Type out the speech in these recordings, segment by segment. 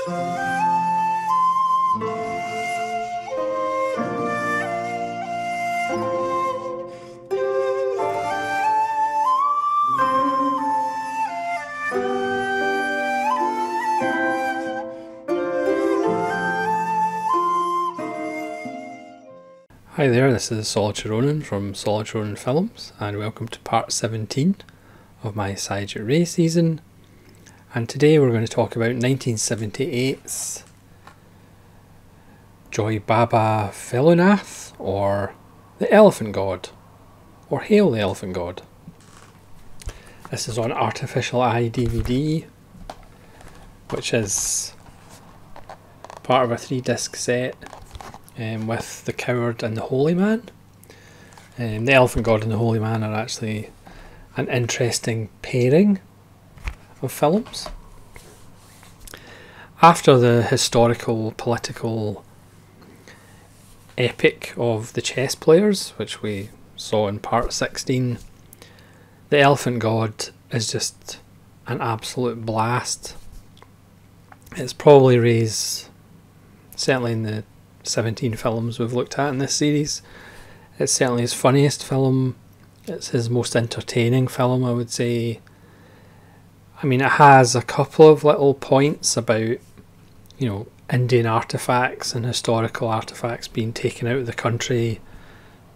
Hi there, this is Satyajit Ronan from Satyajit Ronan Films, and welcome to part 17 of my Satyajit Ray season. And today we're going to talk about 1978's Joy Baba Felunath, or The Elephant God, or Hail the Elephant God. This is on Artificial Eye DVD, which is part of a 3-disc set. With The Coward and the Holy Man. The Elephant God and the Holy Man are actually an interesting pairing of films. After the historical, political epic of the chess players, which we saw in part 16, The Elephant God is just an absolute blast. It's probably Ray's, certainly in the 17 films we've looked at in this series, it's certainly his funniest film. It's his most entertaining film, I would say. I mean, it has a couple of little points about, you know, Indian artefacts and historical artefacts being taken out of the country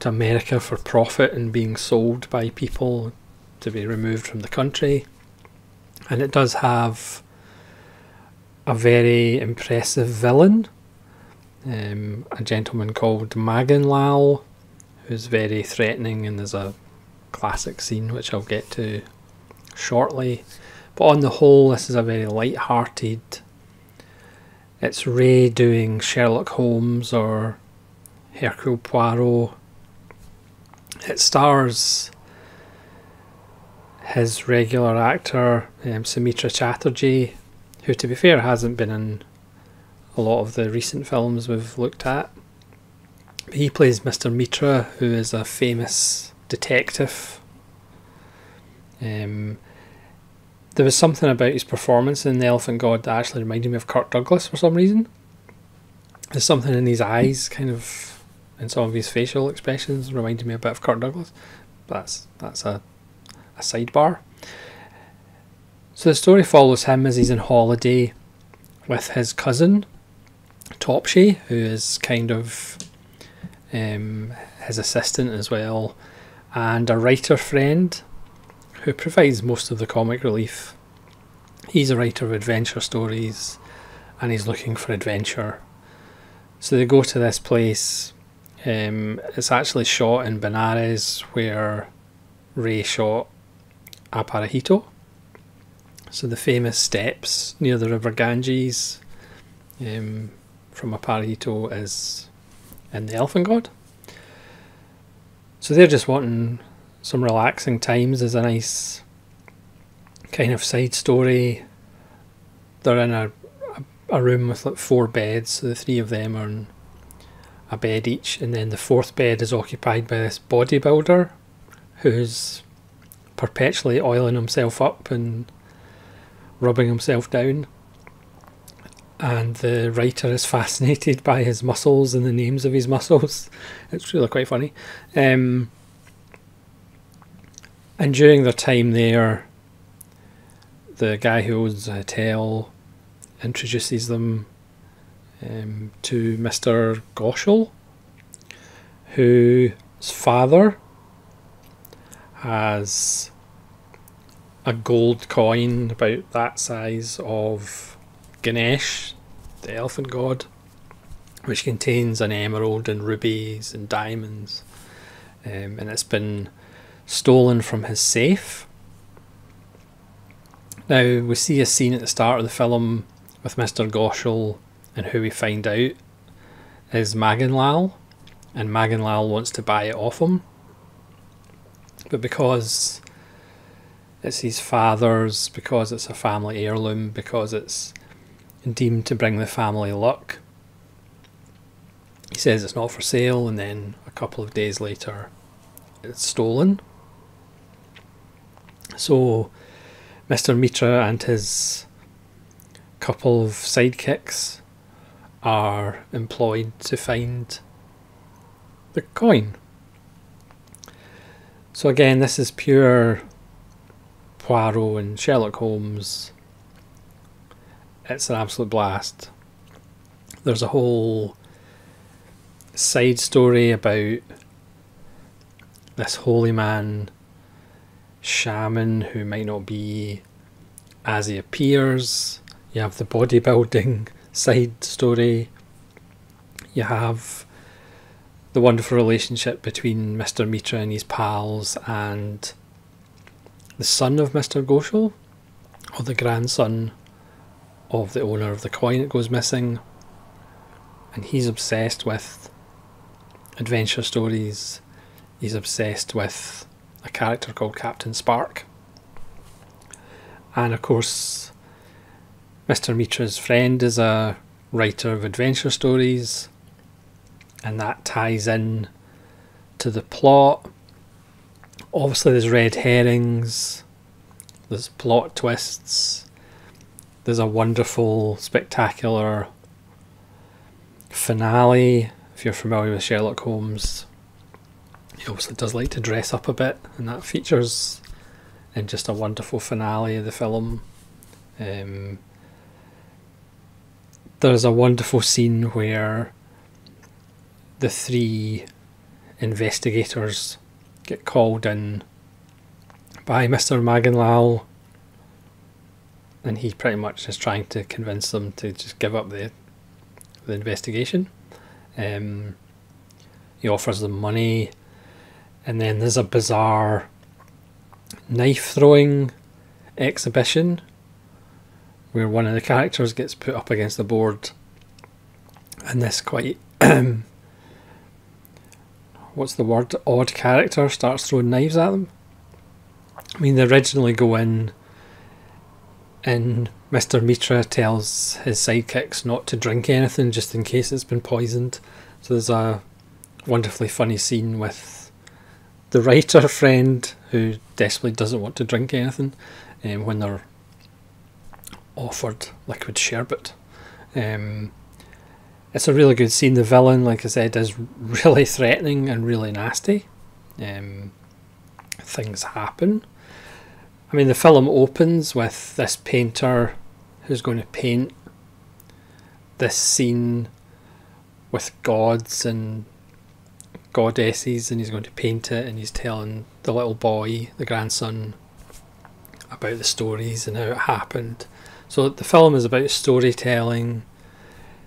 to America for profit and being sold by people to be removed from the country. And it does have a very impressive villain, a gentleman called Maganlal, who's very threatening, and there's a classic scene which I'll get to shortly. But on the whole, this is a very light-hearted, it's Ray doing Sherlock Holmes or Hercule Poirot. It stars his regular actor, Sumitra Chatterjee, who, to be fair, hasn't been in a lot of the recent films we've looked at. He plays Mr. Mitra, who is a famous detective. There was something about his performance in The Elephant God that actually reminded me of Kirk Douglas for some reason. There's something in his eyes, kind of, and some of his facial expressions reminded me a bit of Kirk Douglas. But that's a sidebar. So the story follows him as he's on holiday with his cousin Topsy, who is kind of his assistant as well, and a writer friend who provides most of the comic relief. He's a writer of adventure stories and he's looking for adventure. So they go to this place. It's actually shot in Benares, where Ray shot Aparajito. So the famous steps near the river Ganges from Aparajito is in The Elephant God. So they're just wanting some relaxing times. There's a nice kind of side story. They're in a room with like 4 beds, so the 3 of them are in a bed each, and then the 4th bed is occupied by this bodybuilder who's perpetually oiling himself up and rubbing himself down. And the writer is fascinated by his muscles and the names of his muscles. It's really quite funny. And during their time there, the guy who owns the hotel introduces them to Mr. Goshal, whose father has a gold coin about that size of Ganesh, the Elephant God, which contains an emerald and rubies and diamonds, and it's been stolen from his safe. Now we see a scene at the start of the film with Mr. Goshal, and who we find out is Maganlal, and Maganlal wants to buy it off him, but because it's his father's, because it's a family heirloom, because it's deemed to bring the family luck, he says it's not for sale, and then a couple of days later it's stolen. So Mr. Mitra and his couple of sidekicks are employed to find the coin. So again, this is pure Poirot and Sherlock Holmes. It's an absolute blast. There's a whole side story about this holy man shaman who might not be as he appears. You have the bodybuilding side story. You have the wonderful relationship between Mr. Mitra and his pals and the son of Mr. Goshal, or the grandson of the owner of the coin that goes missing. And he's obsessed with adventure stories. He's obsessed with a character called Captain Spark. And of course, Mr. Mitra's friend is a writer of adventure stories, and that ties in to the plot. Obviously there's red herrings, there's plot twists, there's a wonderful, spectacular finale. If you're familiar with Sherlock Holmes, he obviously does like to dress up a bit, and that features in just a wonderful finale of the film. There's a wonderful scene where the three investigators get called in by Mr. Maganlal, and he pretty much is trying to convince them to just give up the investigation. He offers them money, and then there's a bizarre knife throwing exhibition where one of the characters gets put up against the board, and this quite what's the word, odd character starts throwing knives at them. I mean, they originally go in and Mr. Mitra tells his sidekicks not to drink anything just in case it's been poisoned. So there's a wonderfully funny scene with the writer friend who desperately doesn't want to drink anything when they're offered liquid sherbet. It's a really good scene. The villain, like I said, is really threatening and really nasty. Things happen. I mean, the film opens with this painter who's going to paint this scene with gods and goddesses, and he's going to paint it, and he's telling the little boy, the grandson, about the stories and how it happened. So the film is about storytelling.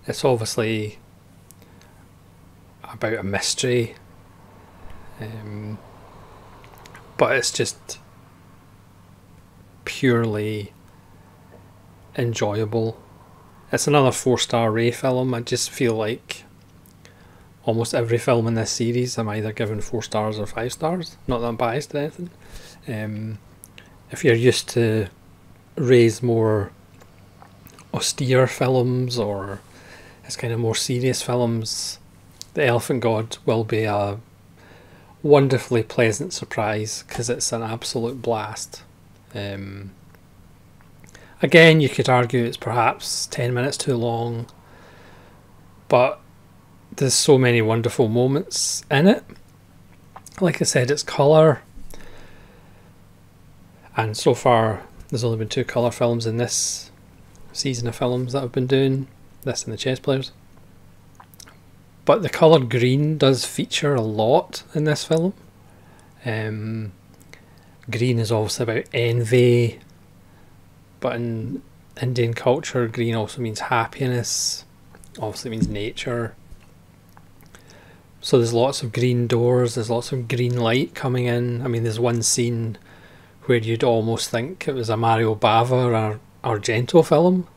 It's obviously about a mystery, but it's just purely enjoyable. It's another 4-star Ray film. I just feel like almost every film in this series I'm either given 4 stars or 5 stars. Not that I'm biased or anything. If you're used to Ray's more austere films or his kind of more serious films, The Elephant God will be a wonderfully pleasant surprise because it's an absolute blast. Again, you could argue it's perhaps 10 minutes too long, but there's so many wonderful moments in it. Like I said, it's colour, and so far there's only been 2 colour films in this season of films that I've been doing, this and The Chess Players. But the colour green does feature a lot in this film. Green is obviously about envy, but in Indian culture, green also means happiness, obviously means nature. So there's lots of green doors, there's lots of green light coming in. I mean, there's one scene where you'd almost think it was a Mario Bava or Argento film,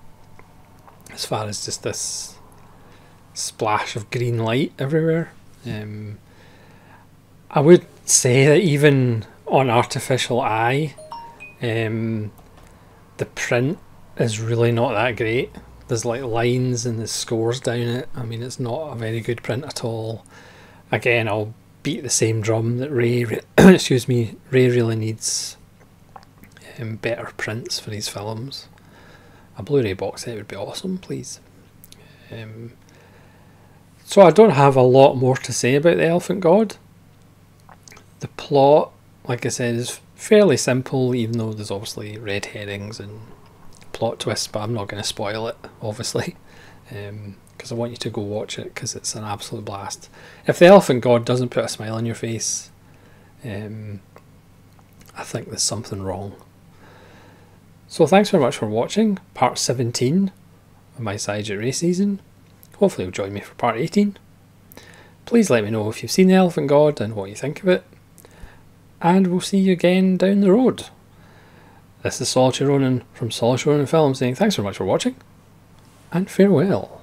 as far as just this splash of green light everywhere. I would say that even on artificial eye, the print is really not that great. There's like lines and there's scores down it. I mean, it's not a very good print at all. Again, I'll beat the same drum that Ray excuse me, Ray really needs better prints for his films. A Blu-ray box set would be awesome, please. So I don't have a lot more to say about the Elephant God. The plot, like I said, is fairly simple, even though there's obviously red herrings and plot twists, but I'm not going to spoil it, obviously, because I want you to go watch it, because it's an absolute blast. If the Elephant God doesn't put a smile on your face, I think there's something wrong. So thanks very much for watching part 17 of my Satyajit race season. Hopefully you'll join me for part 18. Please let me know if you've seen the Elephant God and what you think of it. And we'll see you again down the road. This is Solitary Ronin from Solitary Ronin Films saying thanks very much for watching, and farewell.